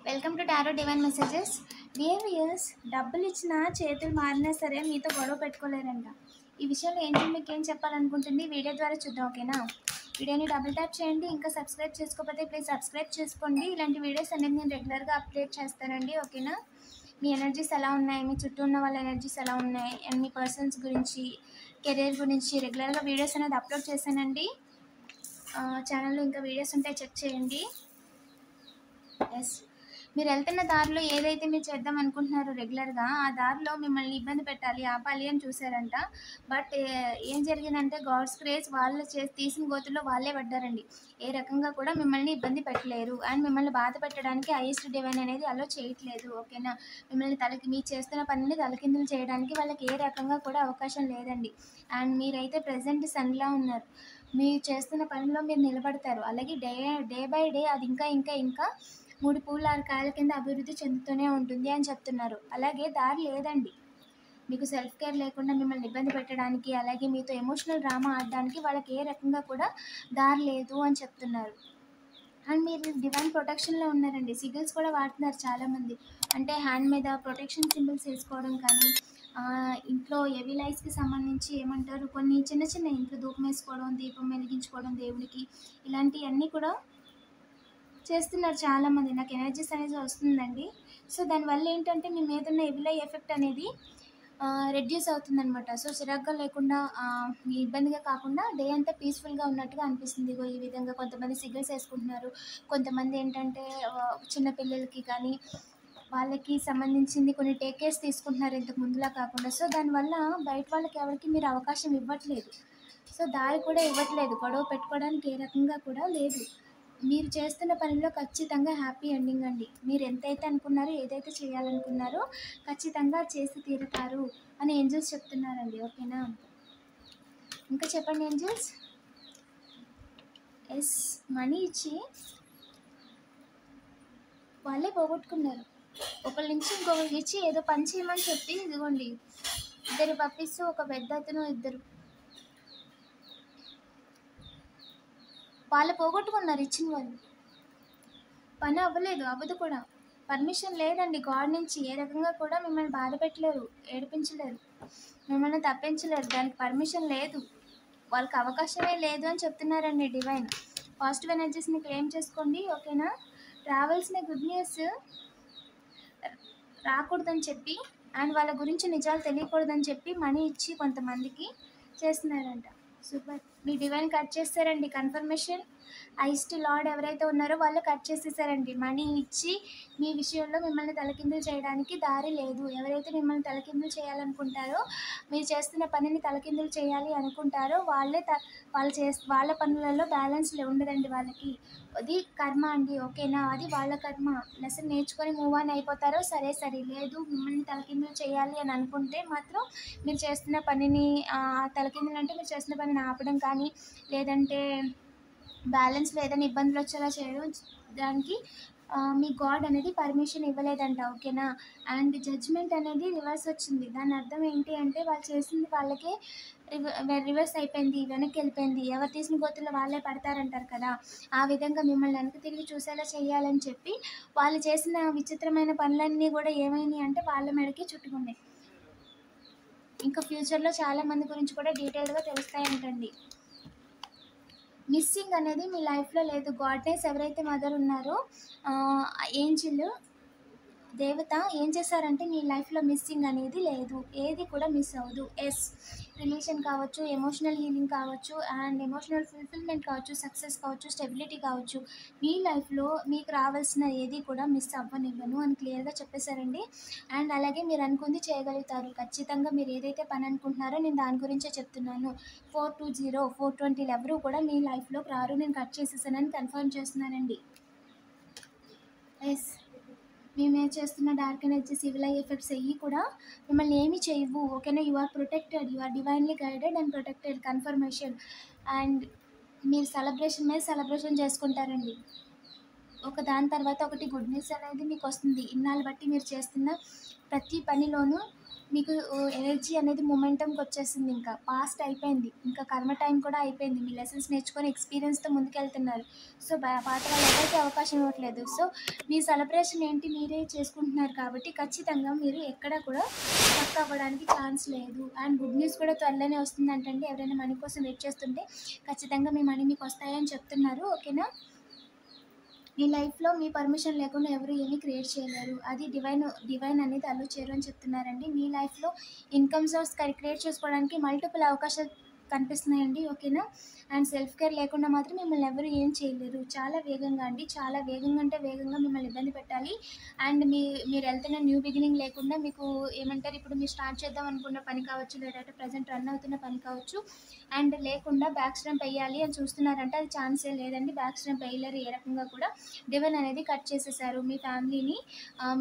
Welcome to tarot divine messages. Behaviours డబ్బులు ఇచ్చినా చేతులు మారినా సరే మీతో గొడవ పెట్టుకోలేరంట. ఈ విషయంలో ఏంటి మీకు ఏం చెప్పాలనుకుంటుంది వీడియో ద్వారా చూద్దాం, ఓకేనా? వీడియోని డబుల్ ట్యాప్ చేయండి. ఇంకా సబ్స్క్రైబ్ చేసుకోకపోతే ప్లీజ్ సబ్స్క్రైబ్ చేసుకోండి. ఇలాంటి వీడియోస్ అనేది నేను రెగ్యులర్గా అప్డేట్ చేస్తానండి, ఓకేనా? మీ ఎనర్జీస్ ఎలా ఉన్నాయి, మీ చుట్టూ ఉన్న వాళ్ళ ఎనర్జీస్ ఎలా ఉన్నాయి, అండ్ మీ పర్సన్స్ గురించి, కెరీర్ గురించి రెగ్యులర్గా వీడియోస్ అనేది అప్లోడ్ చేశానండి. ఛానల్లో ఇంకా వీడియోస్ ఉంటే చెక్ చేయండి. ఎస్, మీరు వెళ్తున్న దారిలో ఏదైతే మీరు చేద్దాం అనుకుంటున్నారో రెగ్యులర్గా ఆ దారిలో మిమ్మల్ని ఇబ్బంది పెట్టాలి, ఆపాలి అని చూసారంట. బట్ ఏం జరిగిందంటే గాడ్స్ గ్రేస్ వాళ్ళు తీసిన గోతుల్లో వాళ్ళే పడ్డారండి. ఏ రకంగా కూడా మిమ్మల్ని ఇబ్బంది పెట్టలేరు అండ్ మిమ్మల్ని బాధ పెట్టడానికి హైయెస్ట్ డివైన్ అనేది అలో చేయట్లేదు, ఓకేనా? మిమ్మల్ని మీరు చేస్తున్న పనిని తలకిందులు చేయడానికి వాళ్ళకి ఏ రకంగా కూడా అవకాశం లేదండి. అండ్ మీరైతే ప్రజెంట్ సన్లా ఉన్నారు. మీరు చేస్తున్న పనిలో మీరు నిలబడతారు. అలాగే డే బై డే అది ఇంకా ఇంకా ఇంకా 3 పూల 6 కాయల కింద అభివృద్ధి చెందుతూనే ఉంటుంది అని చెప్తున్నారు. అలాగే దారి లేదండి. మీకు సెల్ఫ్ కేర్ లేకుండా మిమ్మల్ని ఇబ్బంది పెట్టడానికి, అలాగే మీతో ఎమోషనల్ డ్రామా ఆడడానికి వాళ్ళకి ఏ రకంగా కూడా దారి లేదు అని చెప్తున్నారు. అండ్ మీరు డివైన్ ప్రొటెక్షన్లో ఉన్నారండి. సిగిల్స్ కూడా వాడుతున్నారు చాలామంది. అంటే హ్యాండ్ మీద ప్రొటెక్షన్ సింబల్స్ వేసుకోవడం కానీ, ఇంట్లో హెవీ లైట్స్కి సంబంధించి ఏమంటారు కొన్ని చిన్న చిన్న ఇంట్లో ధూపం వేసుకోవడం, దీపం వెలిగించుకోవడం దేవుడికి, ఇలాంటివన్నీ కూడా చేస్తున్నారు చాలామంది. నాకు ఎనర్జీస్ అనేది వస్తుందండి. సో దానివల్ల ఏంటంటే మీ మీద ఉన్న ఎవిలై ఎఫెక్ట్ అనేది రెడ్యూస్ అవుతుందన్నమాట. సో చిరాగ్గా లేకుండా, మీ ఇబ్బందిగా కాకుండా డే అంతా పీస్ఫుల్గా ఉన్నట్టుగా అనిపిస్తుంది. ఇగో ఈ విధంగా కొంతమంది సిగ్నల్స్ వేసుకుంటున్నారు. కొంతమంది ఏంటంటే చిన్నపిల్లలకి కానీ వాళ్ళకి సంబంధించింది కొన్ని టేక్ కేర్స్ తీసుకుంటున్నారు ఇంతకు ముందులా కాకుండా. సో దానివల్ల బయట వాళ్ళకి ఎవరికి మీరు అవకాశం ఇవ్వట్లేదు. సో దారి కూడా ఇవ్వట్లేదు. గొడవ పెట్టుకోవడానికి ఏ రకంగా కూడా లేదు. మీరు చేస్తున్న పనిలో ఖచ్చితంగా హ్యాపీ ఎండింగ్ అండి. మీరు ఎంతైతే అనుకున్నారో, ఏదైతే చేయాలనుకున్నారో ఖచ్చితంగా చేసి తీరుతారు అని ఏంజల్స్ చెప్తున్నారండి, ఓకేనా? ఇంకా చెప్పండి ఏంజల్స్. ఎస్, మనీ ఇచ్చి వాళ్ళే పోగొట్టుకున్నారు. ఒకరి నుంచి ఇంకొకరికి ఇచ్చి ఏదో పని చేయమని చెప్పి ఇదిగోండి 2 పప్పీస్, ఒక పెద్ద అతను, 2 వాళ్ళు పోగొట్టుకున్నారు. ఇచ్చిన వాళ్ళు పని అవ్వలేదు, అవ్వదు కూడా. పర్మిషన్ లేదండి గాడ్ నుంచి. ఏ రకంగా కూడా మిమ్మల్ని బాధ పెట్టలేరు, ఏడిపించలేరు, మిమ్మల్ని తప్పించలేరు. దానికి పర్మిషన్ లేదు, వాళ్ళకి అవకాశమే లేదు అని చెప్తున్నారండి డివైన్. పాజిటివ్ ఎనర్జీస్ని క్లెయిమ్ చేసుకోండి, ఓకేనా? రావాల్సిన గుడ్ న్యూస్ రాకూడదని చెప్పి అండ్ వాళ్ళ గురించి నిజాలు తెలియకూడదని చెప్పి మనీ ఇచ్చి కొంతమందికి చేస్తున్నారంట. సూపర్. మీ డివైన్ కట్ చేస్తారండి కన్ఫర్మేషన్. హైయెస్ట్ లార్డ్ ఎవరైతే ఉన్నారో వాళ్ళు కట్ చేసేసారండి. మనీ ఇచ్చి మీ విషయంలో మిమ్మల్ని తలకిందులు చేయడానికి దారి లేదు. ఎవరైతే మిమ్మల్ని తలకిందులు చేయాలనుకుంటారో, మీరు చేస్తున్న పనిని తలకిందులు చేయాలి అనుకుంటారో వాళ్ళ పనులలో బ్యాలెన్స్ ఉండదండి వాళ్ళకి. అది కర్మ అండి, ఓకేనా? అది వాళ్ళ కర్మ. లెసన్ నేర్చుకొని మూవ్ ఆన్ అయిపోతారో సరే సరే, లేదు మిమ్మల్ని తలకిందులు చేయాలి అని అనుకుంటే మాత్రం మీరు చేస్తున్న పనిని తలకిందులు అంటే మీరు చేస్తున్న పనిని ఆపడం కానీ, లేదంటే బ్యాలెన్స్ లేదని ఇబ్బందులు వచ్చేలా చేయడం, దానికి మీ గాడ్ అనేది పర్మిషన్ ఇవ్వలేదంట, ఓకేనా? అండ్ జడ్జ్మెంట్ అనేది రివర్స్ వచ్చింది. దాని అర్థం ఏంటి అంటే వాళ్ళు చేసింది వాళ్ళకే రివర్స్ అయిపోయింది, వెనక్కి వెళ్ళిపోయింది. ఎవరు తీసిన గోతుల్లో వాళ్ళే పడతారంటారు కదా, ఆ విధంగా మిమ్మల్ని వెనక్కి తిరిగి చూసేలా చేయాలని చెప్పి వాళ్ళు చేసిన విచిత్రమైన పనులన్నీ కూడా ఏమైనాయి అంటే వాళ్ళ మెడకి చుట్టుకున్నాయి. ఇంకా ఫ్యూచర్లో చాలామంది గురించి కూడా డీటెయిల్గా తెలుస్తాయంటండి. మిస్సింగ్ అనేది మీ లైఫ్లో లేదు. గాడ్నెస్ ఎవరైతే మదర్ ఉన్నారో, ఏంజిల్ దేవత ఏం చేశారంటే మీ లైఫ్లో మిస్సింగ్ అనేది లేదు, ఏది కూడా మిస్ అవ్వదు. ఎస్, రిలేషన్ కావచ్చు, ఎమోషనల్ హీలింగ్ కావచ్చు, అండ్ ఎమోషనల్ ఫుల్ఫిల్మెంట్ కావచ్చు, సక్సెస్ కావచ్చు, స్టెబిలిటీ కావచ్చు, మీ లైఫ్లో మీకు రావాల్సిన ఏది కూడా మిస్ అవ్వనివ్వను అని క్లియర్గా చెప్పేశారండి. అండ్ అలాగే మీరు అనుకుంది చేయగలుగుతారు ఖచ్చితంగా. మీరు ఏదైతే పని అనుకుంటున్నారో నేను దాని గురించే చెప్తున్నాను. 420, 420 ఎవరు కూడా మీ లైఫ్లోకి రారు, నేను కట్ చేసేసానని కన్ఫర్మ్ చేస్తున్నానండి. ఎస్, మేమే చేస్తున్న డార్క్ ఎనర్జీ సివిల్ ఎఫెక్ట్స్ అయ్యి కూడా మిమ్మల్ని ఏమీ చేయవు, ఓకేనా? You are protected, you are divinely guided and protected. Confirmation. And మీరు సెలబ్రేషన్ మీద సెలబ్రేషన్ చేసుకుంటారండి. ఒక దాని తర్వాత ఒకటి గుడ్ న్యూస్ అనేది మీకు వస్తుంది. ఇన్నాళ్ళు బట్టి మీరు చేస్తున్న ప్రతి పనిలోనూ మీకు ఎనర్జీ అనేది మొమెంటంకి వచ్చేసింది, ఇంకా పాస్ట్ అయిపోయింది, ఇంకా కర్మ టైం కూడా అయిపోయింది, మీ లెసన్స్ నేర్చుకొని ఎక్స్పీరియన్స్తో ముందుకెళ్తున్నారు. సో పాత వాళ్ళు ఎవరికి అవకాశం ఇవ్వట్లేదు. సో మీ సెలబ్రేషన్ ఏంటి మీరే చేసుకుంటున్నారు కాబట్టి ఖచ్చితంగా మీరు ఎక్కడ కూడా స్టక్ అవ్వడానికి ఛాన్స్ లేదు. అండ్ గుడ్ న్యూస్ కూడా త్వరలోనే వస్తుందంటండి. ఎవరైనా మనీ కోసం వెయిట్ చేస్తుంటే ఖచ్చితంగా మీ మనీ మీకు వస్తాయని చెప్తున్నారు. ఓకేనా? మీ లైఫ్లో మీ పర్మిషన్ లేకుండా ఎవరు ఏమీ క్రియేట్ చేయలేరు. అది డివైన్ అనేది అలో చేయరు అని చెప్తున్నారండి. మీ లైఫ్లో ఇన్కమ్ సోర్స్ క్రియేట్ చేసుకోవడానికి మల్టిపుల్ అవకాశాలు కనిపిస్తున్నాయండి. ఓకేనా? అండ్ సెల్ఫ్ కేర్ లేకుండా మాత్రం మిమ్మల్ని ఎవరు ఏం చేయలేరు. చాలా వేగంగా అండి, చాలా వేగంగా అంటే వేగంగా మిమ్మల్ని ఇబ్బంది పెట్టాలి. అండ్ మీరు వెళ్తున్న న్యూ బిగినింగ్ లేకుండా మీకు ఏమంటారు, ఇప్పుడు మీరు స్టార్ట్ చేద్దాం అనుకున్న పని కావచ్చు, లేదంటే ప్రజెంట్ రన్ అవుతున్న పని కావచ్చు, అండ్ లేకుండా బ్యాక్ స్టెంప్ వేయాలి అని చూస్తున్నారంటే అది ఛాన్సే లేదండి. బ్యాక్ స్టెంప్ వేయలేరు ఏ రకంగా కూడా. డివైన్ అనేది కట్ చేసేసారు. మీ ఫ్యామిలీని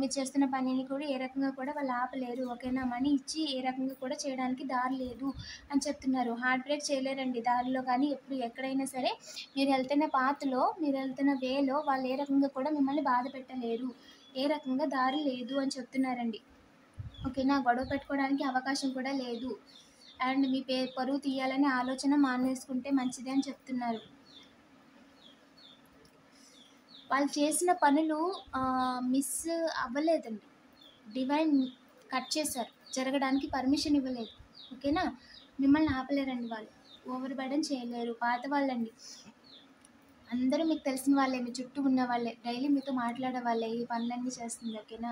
మీరు చేస్తున్న పనిని కూడా ఏ రకంగా కూడా వాళ్ళు ఆపలేరు. ఓకేనా? మనీ ఇచ్చి ఏ రకంగా కూడా చేయడానికి దారి లేదు అని చెప్తున్నారు. హార్ట్ బ్రేక్ చేయలేరండి దారిలో, కానీ ఎప్పుడు ఎక్కడైనా సరే మీరు వెళ్తున్న పాత్లో, మీరు వెళ్తున్న వేలో వాళ్ళు ఏ రకంగా కూడా మిమ్మల్ని బాధ పెట్టలేరు. ఏ రకంగా దారి లేదు అని చెప్తున్నారండి. ఓకేనా? గొడవ పెట్టుకోవడానికి అవకాశం కూడా లేదు. అండ్ మీ పరువు తీయాలనే ఆలోచన మానేసుకుంటే మంచిది అని చెప్తున్నారు. వాళ్ళు చేసిన పనులు మిస్ అవ్వలేదండి. డివైన్ కట్ చేశారు, జరగడానికి పర్మిషన్ ఇవ్వలేదు. ఓకేనా? మిమ్మల్ని ఆపలేరండి వాళ్ళు, ఓవర్ బర్డెన్ చేయలేరు. పాత వాళ్ళండి, అందరూ మీకు తెలిసిన వాళ్ళే, మీ చుట్టూ ఉన్న వాళ్ళే, డైలీ మీతో మాట్లాడే వాళ్ళే ఈ పనులన్నీ చేస్తుంది. ఓకేనా?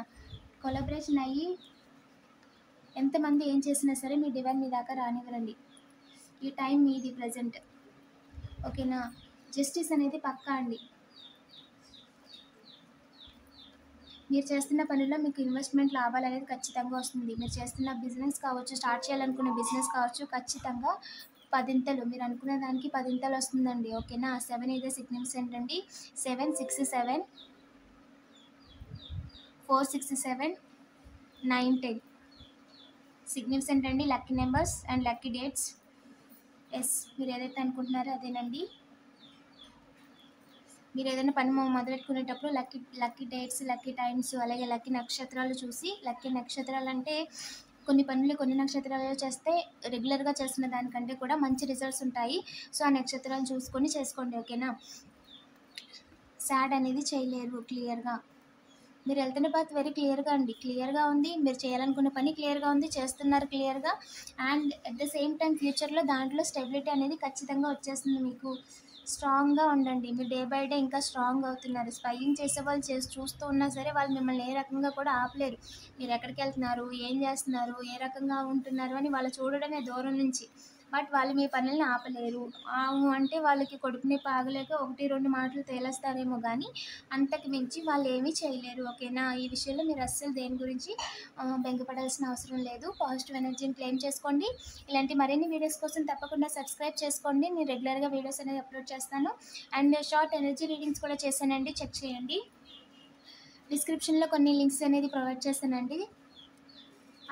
కొలాబరేషన్ అయ్యి ఎంతమంది ఏం చేసినా సరే మీ డివైన్ మీ దాకా రానివ్వరండి. ఈ టైం మీది ప్రజెంట్. ఓకేనా? జస్టిస్ అనేది పక్కా అండి. మీరు చేస్తున్న పనిలో మీకు ఇన్వెస్ట్మెంట్ లాభాలు అనేది ఖచ్చితంగా వస్తుంది. మీరు చేస్తున్న బిజినెస్ కావచ్చు, స్టార్ట్ చేయాలనుకున్న బిజినెస్ కావచ్చు, ఖచ్చితంగా 10 మీరు అనుకున్న దానికి 10 వస్తుందండి. ఓకేనా? 7 ఇదే సిగ్నిఫికెంట్ అండి. 7, 6, 7, 4, 6, 7, 9, 10 సిగ్నిఫికెంట్ అండి. Lucky numbers and lucky dates. Yes, మీరు ఏదైతే అనుకుంటున్నారో అదేనండి. మీరు ఏదైనా పని మొదలెట్టుకునేటప్పుడు లక్కీ డేట్స్, లక్కీ టైమ్స్, అలాగే లక్కీ నక్షత్రాలు చూసి, లక్కీ నక్షత్రాలు అంటే కొన్ని పనులు కొన్ని నక్షత్రాలలో చేస్తే రెగ్యులర్గా చేస్తున్న దానికంటే కూడా మంచి రిజల్ట్స్ ఉంటాయి. సో ఆ నక్షత్రాలు చూసుకొని చేసుకోండి. ఓకేనా? సాడ్ అనేది చేయలేరు. క్లియర్గా మీరు వెళ్తున్న పాత్ వెరీ క్లియర్గా అండి, క్లియర్గా ఉంది. మీరు చేయాలనుకున్న పని క్లియర్గా ఉంది, చేస్తున్నారు క్లియర్గా. And at the same time ఫ్యూచర్లో దాంట్లో స్టెబిలిటీ అనేది ఖచ్చితంగా వచ్చేస్తుంది మీకు. స్ట్రాంగ్గా ఉండండి. మీరు డే బై డే ఇంకా స్ట్రాంగ్ అవుతున్నారు. స్పైయింగ్ చేసే వాళ్ళు చూస్తూ ఉన్నా సరే వాళ్ళు మిమ్మల్ని ఏ రకంగా కూడా ఆపలేరు. మీరు ఎక్కడికి వెళ్తున్నారు, ఏం చేస్తున్నారు, ఏ రకంగా ఉంటున్నారు అని వాళ్ళు చూడడమే దూరం నుంచి. బట్ వాళ్ళు మీ పనులను ఆపలేరు. అంటే వాళ్ళకి కొడుకుని పాగలేక 1-2 మాటలు తేలేస్తారేమో కానీ అంతకు మించి వాళ్ళు ఏమీ చేయలేరు. ఓకేనా? ఈ విషయంలో మీరు అస్సలు దేని గురించి బెంగపడాల్సిన అవసరం లేదు. పాజిటివ్ ఎనర్జీని క్లెయిమ్ చేసుకోండి. ఇలాంటి మరిన్ని వీడియోస్ కోసం తప్పకుండా సబ్స్క్రైబ్ చేసుకోండి. నేను రెగ్యులర్గా వీడియోస్ అనేది అప్లోడ్ చేస్తాను. అండ్ షార్ట్ ఎనర్జీ రీడింగ్స్ కూడా చేశానండి, చెక్ చేయండి. డిస్క్రిప్షన్లో కొన్ని లింక్స్ అనేది ప్రొవైడ్ చేస్తానండి.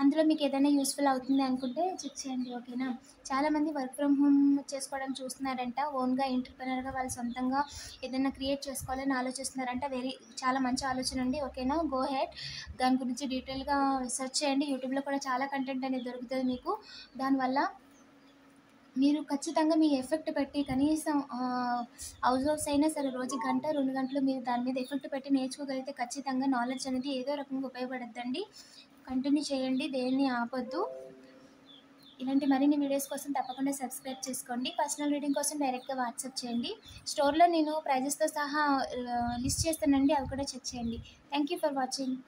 అందులో మీకు ఏదైనా యూస్ఫుల్ అవుతుంది అనుకుంటే చెక్ చేయండి. ఓకేనా? చాలామంది వర్క్ ఫ్రమ్ హోమ్ చేసుకోవడం చూస్తున్నారంట. ఓన్గా ఎంటర్‌ప్రెన్యూర్‌గా వాళ్ళు సొంతంగా ఏదైనా క్రియేట్ చేసుకోవాలని ఆలోచిస్తున్నారంట. చాలా మంచి ఆలోచన అండి. ఓకేనా? Go head. దాని గురించి డీటెయిల్గా సెర్చ్ చేయండి. యూట్యూబ్లో కూడా చాలా కంటెంట్ అనేది దొరుకుతుంది మీకు. దానివల్ల మీరు ఖచ్చితంగా మీ ఎఫెక్ట్ పెట్టి కనీసం హౌస్ అయినా సరే రోజు గంట 2 గంటలు మీరు దాని మీద ఎఫెక్ట్ పెట్టి నేర్చుకోగలిగితే ఖచ్చితంగా నాలెడ్జ్ అనేది ఏదో రకంగా ఉపయోగపడుద్దండి. కంటిన్యూ చేయండి, దేన్ని ఆపొద్దు. ఇలాంటి మరిన్ని వీడియోస్ కోసం తప్పకుండా సబ్స్క్రైబ్ చేసుకోండి. పర్సనల్ రీడింగ్ కోసం డైరెక్ట్గా వాట్సాప్ చేయండి. స్టోర్లో నేను ప్రైజెస్తో సహా లిస్ట్ చేస్తానండి, అవి కూడా చెక్ చేయండి. Thank you for watching.